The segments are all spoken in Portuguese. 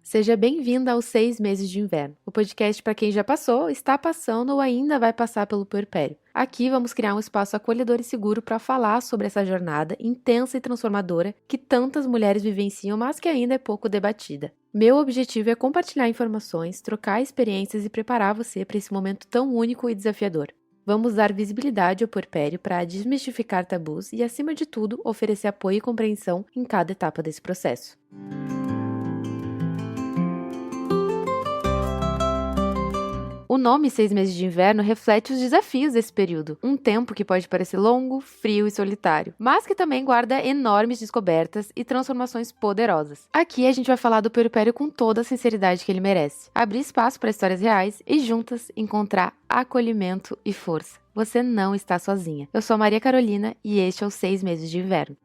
Seja bem-vinda aos 6 meses de inverno, o podcast para quem já passou, está passando ou ainda vai passar pelo puerpério. Aqui vamos criar um espaço acolhedor e seguro para falar sobre essa jornada intensa e transformadora que tantas mulheres vivenciam, mas que ainda é pouco debatida. Meu objetivo é compartilhar informações, trocar experiências e preparar você para esse momento tão único e desafiador. Vamos dar visibilidade ao puerpério para desmistificar tabus e, acima de tudo, oferecer apoio e compreensão em cada etapa desse processo. O nome 6 meses de inverno reflete os desafios desse período, um tempo que pode parecer longo, frio e solitário, mas que também guarda enormes descobertas e transformações poderosas. Aqui a gente vai falar do puerpério com toda a sinceridade que ele merece, abrir espaço para histórias reais e juntas encontrar acolhimento e força. Você não está sozinha. Eu sou a Maria Carolina e este é o 6 meses de inverno.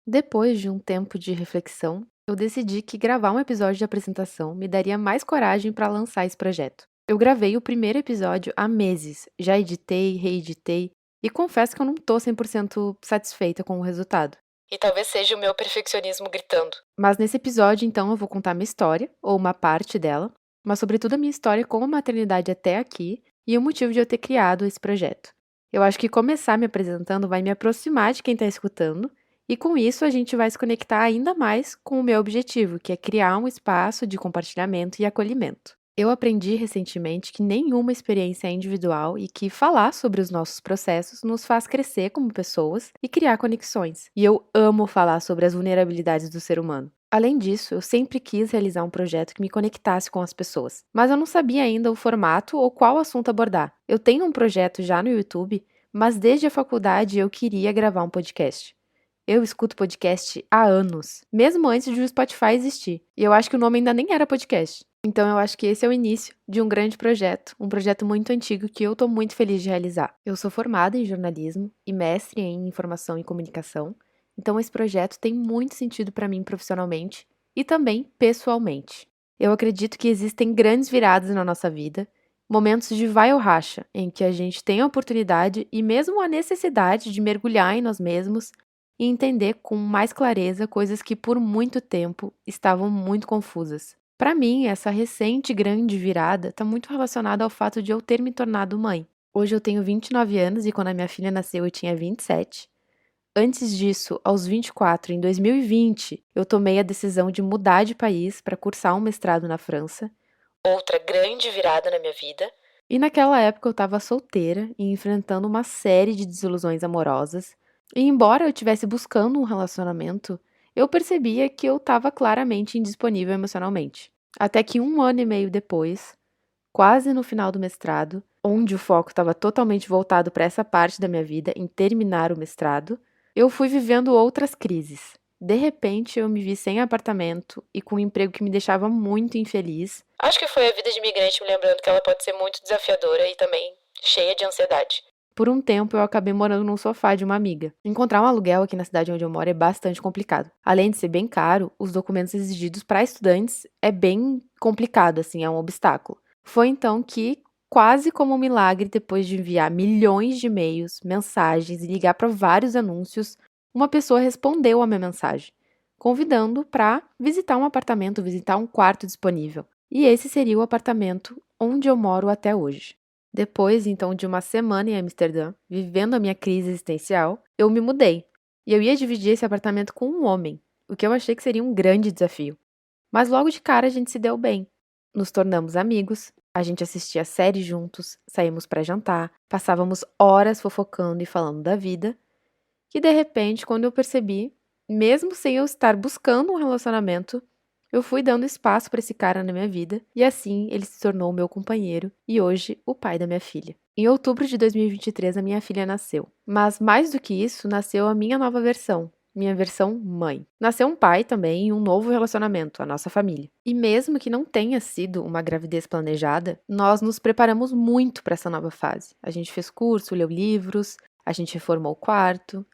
Depois de um tempo de reflexão, eu decidi que gravar um episódio de apresentação me daria mais coragem para lançar esse projeto. Eu gravei o primeiro episódio há meses, já editei, reeditei, e confesso que eu não tô 100% satisfeita com o resultado. E talvez seja o meu perfeccionismo gritando. Mas nesse episódio, então, eu vou contar minha história, ou uma parte dela, mas sobretudo a minha história com a maternidade até aqui e o motivo de eu ter criado esse projeto. Eu acho que começar me apresentando vai me aproximar de quem está escutando, e com isso a gente vai se conectar ainda mais com o meu objetivo, que é criar um espaço de compartilhamento e acolhimento. Eu aprendi recentemente que nenhuma experiência é individual e que falar sobre os nossos processos nos faz crescer como pessoas e criar conexões. E eu amo falar sobre as vulnerabilidades do ser humano. Além disso, eu sempre quis realizar um projeto que me conectasse com as pessoas, mas eu não sabia ainda o formato ou qual assunto abordar. Eu tenho um projeto já no YouTube, mas desde a faculdade eu queria gravar um podcast. Eu escuto podcast há anos, mesmo antes de o Spotify existir. E eu acho que o nome ainda nem era podcast. Então eu acho que esse é o início de um grande projeto, um projeto muito antigo que eu estou muito feliz de realizar. Eu sou formada em jornalismo e mestre em informação e comunicação, então esse projeto tem muito sentido para mim profissionalmente e também pessoalmente. Eu acredito que existem grandes viradas na nossa vida, momentos de vai ou racha, em que a gente tem a oportunidade e mesmo a necessidade de mergulhar em nós mesmos e entender com mais clareza coisas que por muito tempo estavam muito confusas. Para mim, essa recente grande virada está muito relacionada ao fato de eu ter me tornado mãe. Hoje eu tenho 29 anos e quando a minha filha nasceu eu tinha 27. Antes disso, aos 24, em 2020, eu tomei a decisão de mudar de país para cursar um mestrado na França. Outra grande virada na minha vida. E naquela época eu estava solteira e enfrentando uma série de desilusões amorosas. E embora eu estivesse buscando um relacionamento, eu percebia que eu estava claramente indisponível emocionalmente. Até que 1 ano e meio depois, quase no final do mestrado, onde o foco estava totalmente voltado para essa parte da minha vida, em terminar o mestrado, eu fui vivendo outras crises. De repente, eu me vi sem apartamento e com um emprego que me deixava muito infeliz. Acho que foi a vida de imigrante me lembrando que ela pode ser muito desafiadora e também cheia de ansiedade. Por um tempo, eu acabei morando num sofá de uma amiga. Encontrar um aluguel aqui na cidade onde eu moro é bastante complicado. Além de ser bem caro, os documentos exigidos para estudantes é bem complicado, assim, é um obstáculo. Foi então que, quase como um milagre, depois de enviar milhões de e-mails, mensagens e ligar para vários anúncios, uma pessoa respondeu a minha mensagem, convidando para visitar um apartamento, visitar um quarto disponível. E esse seria o apartamento onde eu moro até hoje. Depois, então, de uma semana em Amsterdã, vivendo a minha crise existencial, eu me mudei. E eu ia dividir esse apartamento com um homem, o que eu achei que seria um grande desafio. Mas logo de cara a gente se deu bem. Nos tornamos amigos, a gente assistia séries juntos, saímos para jantar, passávamos horas fofocando e falando da vida. E de repente, quando eu percebi, mesmo sem eu estar buscando um relacionamento, eu fui dando espaço para esse cara na minha vida e assim ele se tornou o meu companheiro e hoje o pai da minha filha. Em outubro de 2023 a minha filha nasceu, mas mais do que isso, nasceu a minha nova versão, minha versão mãe. Nasceu um pai também e um novo relacionamento, a nossa família. E mesmo que não tenha sido uma gravidez planejada, nós nos preparamos muito para essa nova fase. A gente fez curso, leu livros, a gente reformou o quarto.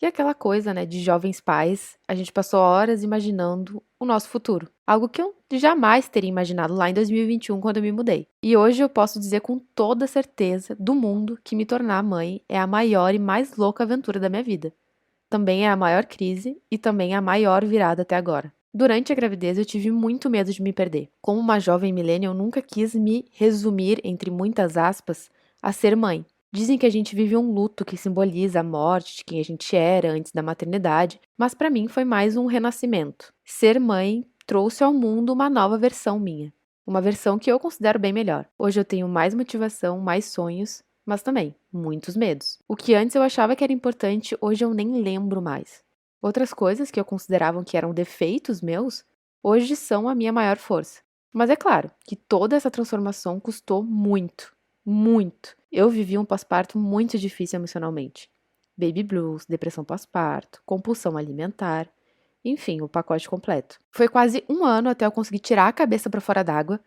E aquela coisa, né, de jovens pais, a gente passou horas imaginando o nosso futuro. Algo que eu jamais teria imaginado lá em 2021, quando eu me mudei. E hoje eu posso dizer com toda certeza do mundo que me tornar mãe é a maior e mais louca aventura da minha vida. Também é a maior crise e também a maior virada até agora. Durante a gravidez eu tive muito medo de me perder. Como uma jovem millennial, eu nunca quis me resumir, entre muitas aspas, a ser mãe. Dizem que a gente vive um luto que simboliza a morte de quem a gente era antes da maternidade, mas para mim foi mais um renascimento. Ser mãe trouxe ao mundo uma nova versão minha. Uma versão que eu considero bem melhor. Hoje eu tenho mais motivação, mais sonhos, mas também muitos medos. O que antes eu achava que era importante, hoje eu nem lembro mais. Outras coisas que eu considerava que eram defeitos meus, hoje são a minha maior força. Mas é claro que toda essa transformação custou muito, muito. Eu vivi um pós-parto muito difícil emocionalmente. Baby blues, depressão pós-parto, compulsão alimentar, enfim, o pacote completo. Foi quase um ano até eu conseguir tirar a cabeça para fora d'água,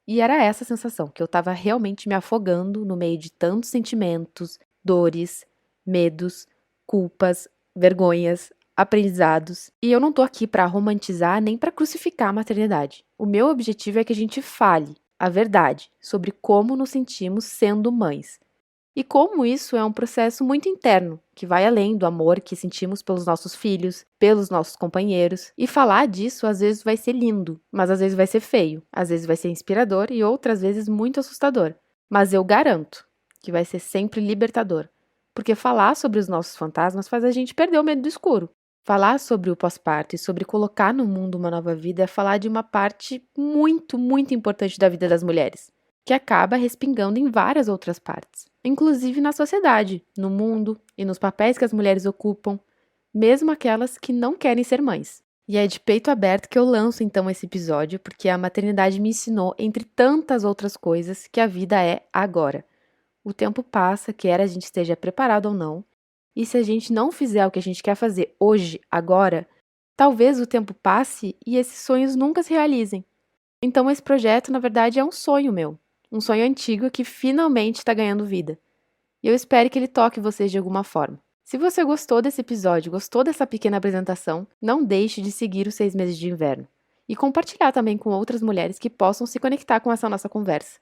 e era essa a sensação, que eu estava realmente me afogando no meio de tantos sentimentos, dores, medos, culpas, vergonhas, aprendizados. E eu não tô aqui para romantizar nem para crucificar a maternidade. O meu objetivo é que a gente fale a verdade sobre como nos sentimos sendo mães. E como isso é um processo muito interno, que vai além do amor que sentimos pelos nossos filhos, pelos nossos companheiros. E falar disso às vezes vai ser lindo, mas às vezes vai ser feio, às vezes vai ser inspirador e outras vezes muito assustador. Mas eu garanto que vai ser sempre libertador, porque falar sobre os nossos fantasmas faz a gente perder o medo do escuro. Falar sobre o pós-parto e sobre colocar no mundo uma nova vida é falar de uma parte muito, muito importante da vida das mulheres, que acaba respingando em várias outras partes, inclusive na sociedade, no mundo e nos papéis que as mulheres ocupam, mesmo aquelas que não querem ser mães. E é de peito aberto que eu lanço então esse episódio, porque a maternidade me ensinou, entre tantas outras coisas, que a vida é agora. O tempo passa, quer a gente esteja preparado ou não, e se a gente não fizer o que a gente quer fazer hoje, agora, talvez o tempo passe e esses sonhos nunca se realizem. Então esse projeto, na verdade, é um sonho meu. Um sonho antigo que finalmente está ganhando vida. E eu espero que ele toque vocês de alguma forma. Se você gostou desse episódio, gostou dessa pequena apresentação, não deixe de seguir os 6 meses de inverno. E compartilhar também com outras mulheres que possam se conectar com essa nossa conversa.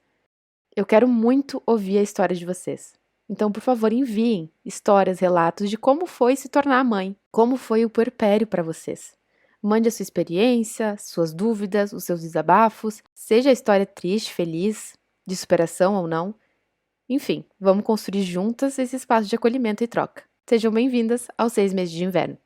Eu quero muito ouvir a história de vocês. Então, por favor, enviem histórias, relatos de como foi se tornar mãe, como foi o puerpério para vocês. Mande a sua experiência, suas dúvidas, os seus desabafos, seja a história triste, feliz, de superação ou não. Enfim, vamos construir juntas esse espaço de acolhimento e troca. Sejam bem-vindas aos 6 meses de inverno.